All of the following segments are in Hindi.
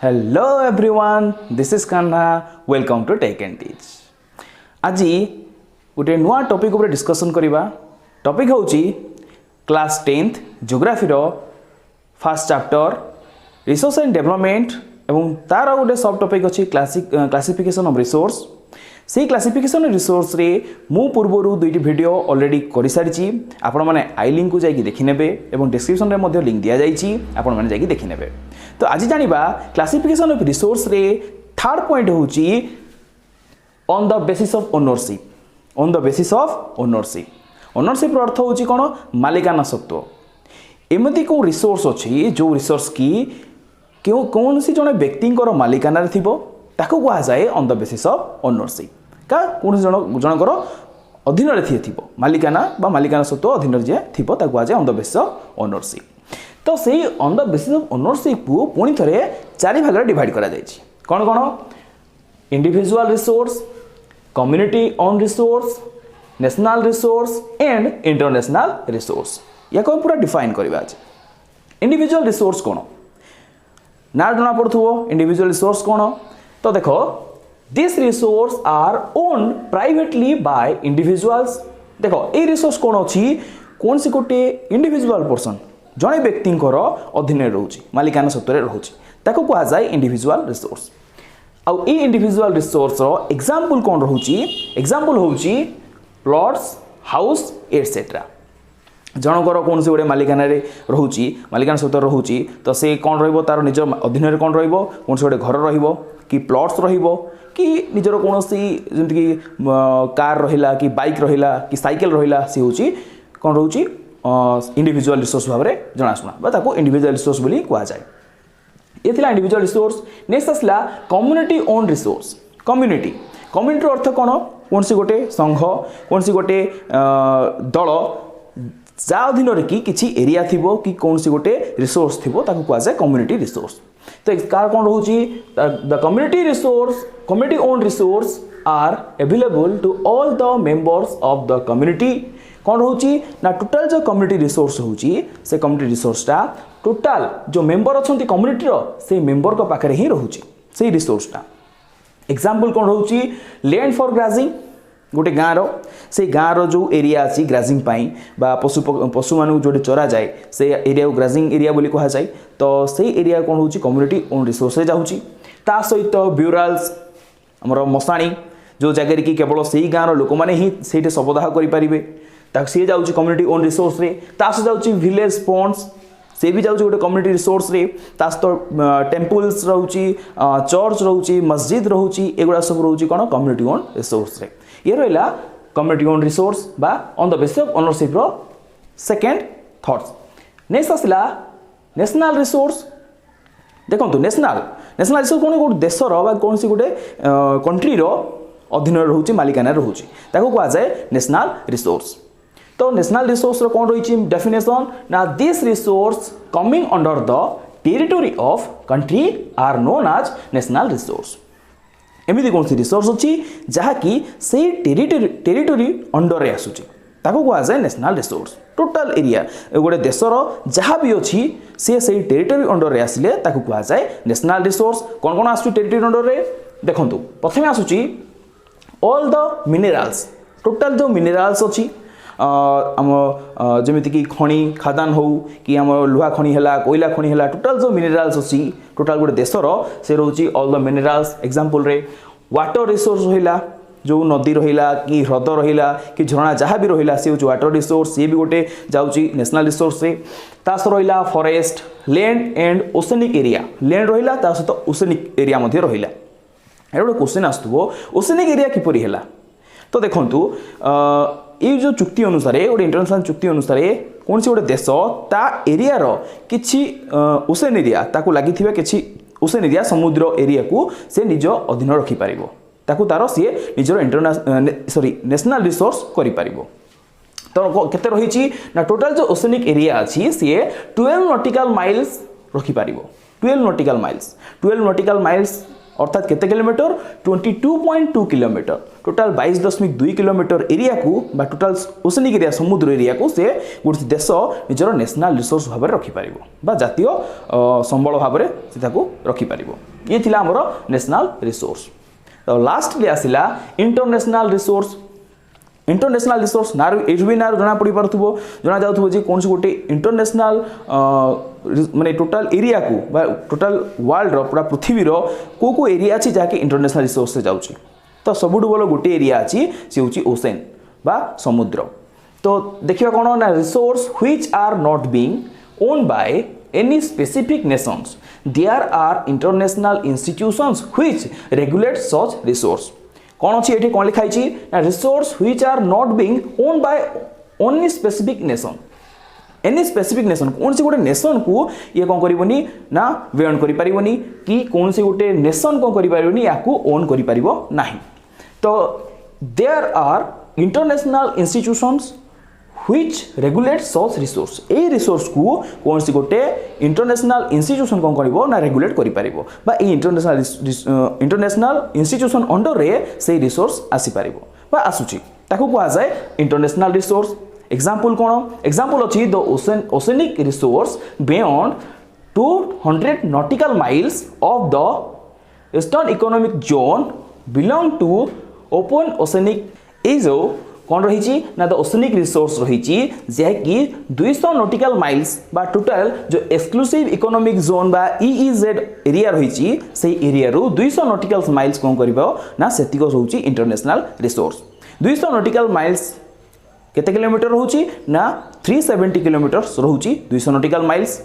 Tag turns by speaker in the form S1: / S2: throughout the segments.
S1: Hello everyone, this is Kanha. Welcome to tech and teach. आज गोटे नुआ टॉपिक ऊपर डिस्कशन करवा। टॉपिक होची क्लास 10th ज्योग्राफी रो first chapter resource and development एवं तार गोटे सब टॉपिक अच्छी क्लासिफिकेशन ऑफ रिसोर्स। से क्लासिफिकेशन रिसोर्स रे मु पूर्व दुईटी वीडियो ऑलरेडी कर सारी। आपण मैंने आई लिंक को जाकि देखने और डिस्क्रिप्शन में लिंक दि जाइए, आपण मैंने जाकि देखने। तो आज जानिबा क्लासिफिकेशन ऑफ रिसोर्स रे थर्ड पॉइंट होची on the basis of ownership. On the basis of ownership. Ownership रो अर्थ होची कोन? मालिकाना सत्व। एमती को रिसोर्स अच्छी जो रिसोर्स की कौन सी जड़े व्यक्ति मालिकाना थिबो ताको कहा जाए on the basis of ownership. का कौन जनकर अधीन रे थिबो मालिकाना बा मालिकाना सत्व अधीन जे थिबो ताको कहा जाए on the basis of ownership. तो सही on the basis of ownership को पुणी थे 4 भाग डिवाइड करा जायछि। कौन कौन? Individual resource, community own resource, national resource and international resource. या को पूरा डिफाइन करबा अछि। इंडिविजुअल रिसोर्स कौन ना जना पड़थुओ। इंडिविजुअल रिसोर्स कौन? तो देखो, this resource our own privately bye individuals. देखो ए रिसोर्स कौन अछि? कौन सी गोटे इंडिविजुअल पर्सन जड़े व्यक्ति अधीन रोचे मालिकाना सत्व रोचे ताको कहा जाए इंडिविजुअल रिसोर्स। आउ ए इंडिविजुअल रिसोर्स रो एग्जांपल कौन रोची? एग्जांपल होची प्लॉट्स, हाउस एटसेट्रा। जनकर कौन से गोटे मालिकाना रोची मालिकाना सत्व रोची तो से कौन रहिबो तार निजर अधीन रे कौन रहिबो? कौन से गोटे घर रहिबो कि प्लॉट्स रहिबो कि निजर कौन सी जेंति कि कार रहिला कि बाइक रहिला कि साइकिल रहिला से होची कौन रोची इंडिविजुअल रिसोर्स भाव में जनाशुना बा ताको इंडिविजुअल रिसोर्स बोली कहा जाए। ये थिला इंडिविजुअल रिसोर्स। नेक्स्ट आसला community own resource. Community community अर्थ कौन? कौन सी गोटे संघ कौन सी गोटे दल जा अधीन कि किसी एरिया थिबो कि कौन सी गोटे रिसोर्स थिबो ताको कहा जाए कम्युनिटी रिसोर्स। तो कार कौन रोची? The community resource, community own resource are available to all the members of the community. कौन रोची ना टोटल जो कम्युनिटी रिसोर्स होची से कम्युनिटी रिसोर्सटा टोटल जो मेंबर अच्छी कम्युनिटी से मेंबर को पाखे ही रोची से रिसोर्सटा। एग्जांपल कौन रोची? Land for ग्राजिंग। गोटे गाँव से गाँव जो एरिया अच्छी ग्राजिंग बा पशु मान जो चरा जाए से एरिया ग्राजिंग एरिया बोली कहा जाए। तो से एरिया कौन होची कम्युनिटी ओन रिसोर्स जाऊँगी। ता सहित ब्यूराल्स आमर मशाणी जो जगह कि केवल से ही गाँव लोक मैंने ही से शवदाह करें सी जाऊँगी कम्युनिटी ओन रिसोर्स रे। तास जाऊँगी विलेज पॉन्ड्स से भी जाऊँगी गोटे कम्युनिटी रिसोर्स रे। तास तो टेम्पल्स रोची, चर्च रोची, मस्जिद रोची, एगुड़ा सब रोची कौन कम्युनिटी ओन रिसोर्स रे। ये रहा कम्युनिटी ओन रिसोर्स बा on the basis of ownership रो सेकेंड थॉट्स। नेक्स्ट आसला नेशनल रिसोर्स। देखो नेशनल रिसोर्स कौन? गोटे देशर बा कौन सी गोटे कंट्री रो अधीन रोचे मालिकाना रोचे ताको कहा जाए नेशनल रिसोर्स। तो नेशनल रिसोर्स रो कौन रही डेफिनेशन ना this resource coming under the territory of country are known as national resource. एमती कौन सी रिसोर्स अच्छी जहाँकि से टेरिटोरी अंडर रे आसुची ताको कहा जाए नेशनल रिसोर्स। टोटल एरिया गोटे देशर जहाँ भी अच्छी सी से टेरिटोरी अंडर रे आसिले ताको कहा जाए नेशनल रिसोर्स। कौन कौन आसुची टेरिटोरी अंडर रे? देखंतु प्रथमे आसुची ऑल द मिनेराल्स। टोटल जो मिनेराल्स अच्छी आम जमीती कि खଣି खादान हो कि आम लुहा खଣି है कोयला खଣି है टोटल जो मिनेराल्स अच्छी टोटल गोटे देशर से रोची ऑल द मिनेराल्स। एग्जांपल रे वाटर रिसोर्स रहिला जो नदी रहिला कि ह्रद रहिला कि झरणा जहाँ भी रहिला से वाटर रिसोर्स सी भी गोटे जाउची नेशनल रिसोर्स रे। तास रहिला forest, land and oceanic area. Land रहिला ता सहित ओशनिक एरिया मध्य रहिला। ए गोटे क्वेश्चन आसुथबो ओशनिक एरिया किपरि हैला? तो देखंतु ये जो चुक्ति अनुसार गोटे इंटरनेशनल चुक्ति अनुसार कौन सी गोटे देश ता एरिया रो किछि ओशन एरिया ताकू लागि थिबा किछि ओशन एरिया समुद्र एरिया को से निज अधीन रखि पारिबो ताकू तारो सी निजर इंटरनेशनल नेशनल रिसोर्स करि पारिबो। तो केते रहिछि ना टोटल जो ओशनिक एरिया अछि सी 12 नॉटिकल माइल्स रखि पारिबो। 12 नॉटिकल माइल्स अर्थात केते kilometre 22.2 kilometre total 22.2 kilometre area को बा टोटाल ओशनिक एरिया समुद्र एरिया को से गोटे देश निजर नेशनल रिसोर्स भाव में रखिपर बा जातीय संबल भाव में रखिपर ये थिला हमर नेशनल रिसोर्स। तो लास्टली आसिला इंटरनेशनल रिसोर्स। इंटरनेशनल रिसोर्स ना एचबी ना जना पड़ी पारथुबो जना जाउथुबो जे कोन से गोटे इंटरनेशनल माने टोटल एरिया को बा टोटल वर्ल्ड रो पूरा पृथ्वी रो को एरिया अछि जाके इंटरनेशनल रिसोर्स से जाउची। तो सबुठु बड़ गोटे एरिया अछि से होची ओशन बा समुद्र। तो देखिबा कोन ना resource which are not being owned by any specific nations, there are international institutions which regulate such resource। कौन अच्छी ये कौन लिखाई छी ना resource which are not being owned by only specific nation। any specific nation कौन सी गोटे नेशन को ये कौन करिवनी ना वेन करि परिवनी कि कौन सी गोटे नेशन को करि परिवनी याकू ओन करि परिवो नाही। तो there are international institutions which regulate such resource। A resource को कौन सी गोटे इंटरनेशनल इंस्टीट्यूशन कौन करिवो ना रेगुलेट करि परिवो बा ए इंटरनेशनल इंस्टीट्यूशन अंडर रे से रिसोर्स आसी परिवो बा आसुची ताको को आ जाए इंटरनेशनल रिसोर्स। एग्जांपल कोन एग्जांपल अछि the oceanic resource beyond 200 nautical miles of the eastern economic zone belong to open oceanic. ए जो कौन रही ना द ओशनिक रिसोर्स रही जे कि 200 नॉटिकल माइल्स बा टोटल जो एक्सक्लूसिव इकोनॉमिक जोन बा EEZ एरिया रही से एरिया रू 200 नॉटिकल माइल्स कौन करिवो ना सेतिक होची इंटरनेशनल रिसोर्स। 200 नॉटिकल माइल्स केते किलोमीटर होची ना 370 किलोमीटर रहउची 200 नॉटिकल माइल्स।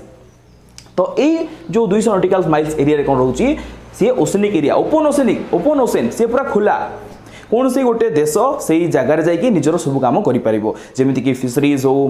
S1: तो ए जो 200 नॉटिकल माइल्स एरिया रे कौन रहउची से ओशनिक एरिया ओपन ओशन से पूरा खुला कौन से गोटे देश से जगार जाकि निजर सब काम करमिति कि फिशरीज हो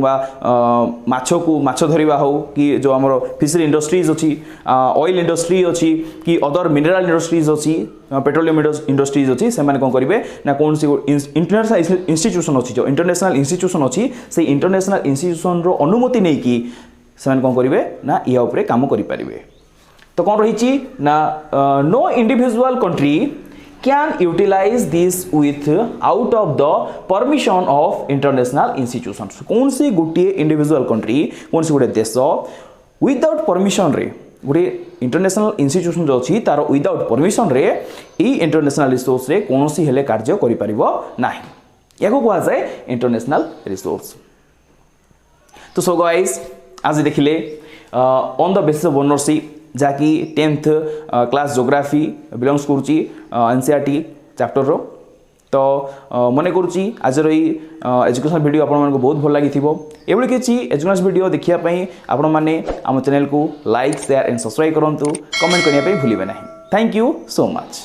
S1: माछ धरिबा हो कि जो आम फिशरी इंडस्ट्रीज अच्छी ऑयल इंडस्ट्री अच्छी कि अदर मिनरल इंडस्ट्रीज अच्छी पेट्रोलियम इंडस्ट्रीज अच्छी से कौन करेंगे ना कौन से इंटरनेशनल इंस्टीट्यूशन अच्छी जो इंटरनेशनल इंस्टीट्यूशन अच्छी से इंटरनेशनल इंस्टीट्यूशन रो अनुमति नहीं कि से कौन करेंगे ना या उपरे काम करेंगे। तो कौन रही ना no individual country can utilize this with out of the permission of international institutions। कौन सी गोटे इंडिविजुअल कंट्री कौन सी गोटे देश विदाउट परमिशन रे गोटे इंटरनेशनल इंस्टीट्यूशन जो अच्छी तार विदाउट परमिशन रे ई इंटरनेशनल रिसोर्स रे कौन सी हेले कार्य करि परिबो नाही याको कहा जाए इंटरनेशनल रिसोर्स। तो सो गाइस आज देखिले on the basis of ownership जहाँकि 10th क्लास जोग्राफी बिलोंग्स करुच्ची NCERT चैप्टर रो। तो मन करुच्ची आज एजुकेशन वीडियो आपण मानको बहुत भल लगी एभली किसी एजुकेशन वीडियो देखिए आपण मैंने आम चैनल को लाइक शेयर एंड सब्सक्राइब करूँ कमेंट करने भूलिए ना। Thank you so much.